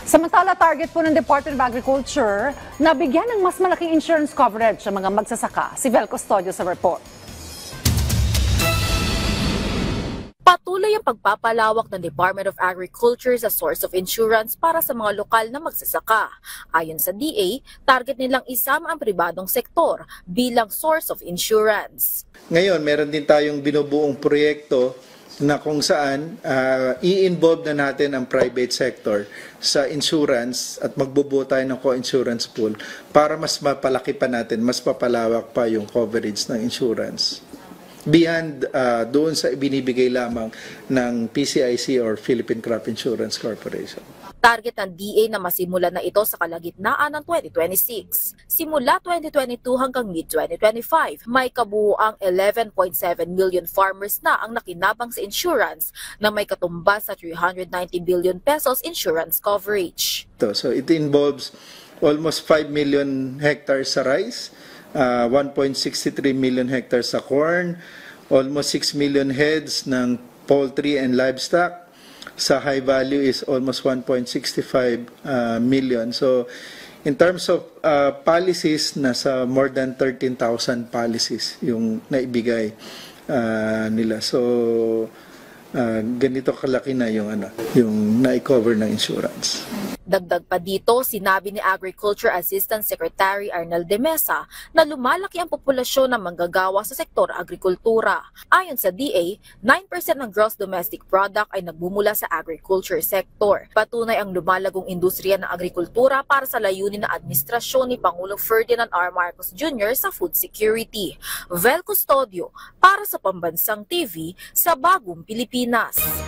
Samantala, target po ng Department of Agriculture na bigyan ng mas malaking insurance coverage sa mga magsasaka. Si Vel Custodio sa report. Patuloy ang pagpapalawak ng Department of Agriculture sa source of insurance para sa mga lokal na magsasaka. Ayon sa DA, target nilang isama ang pribadong sektor bilang source of insurance. Ngayon, meron din tayong binubuong proyekto na kung saan i-involve na natin ang private sector sa insurance at magbubuo tayo ng co-insurance pool para mas mapalaki pa natin, mas papalawak pa yung coverage ng insurance. Beyond doon sa ibinibigay lamang ng PCIC or Philippine Crop Insurance Corporation. Target ng DA na masimula na ito sa kalagitnaan ng 2026. Simula 2022 hanggang mid-2025, may kabuuang 11.7 million farmers na ang nakinabang sa insurance na may katumbas sa 390 billion pesos insurance coverage. So it involves almost 5 million hectares sa rice, 1.63 million hectares sa corn, almost 6 million heads ng poultry and livestock. Sa high value is almost 1.65 million. So in terms of policies, nasa more than 13,000 policies yung naibigay nila. So ganito kalaki na yung na-cover ng insurance. Dagdag pa dito, sinabi ni Agriculture Assistant Secretary Arnel de Mesa na lumalaki ang populasyon ng manggagawa sa sektor agrikultura. Ayon sa DA, 9% ng gross domestic product ay nagbumula sa agriculture sector. Patunay ang lumalagong industriya ng agrikultura para sa layunin ng administrasyon ni Pangulong Ferdinand R. Marcos Jr. sa food security. Vel Custodio para sa Pambansang TV sa Bagong Pilipinas.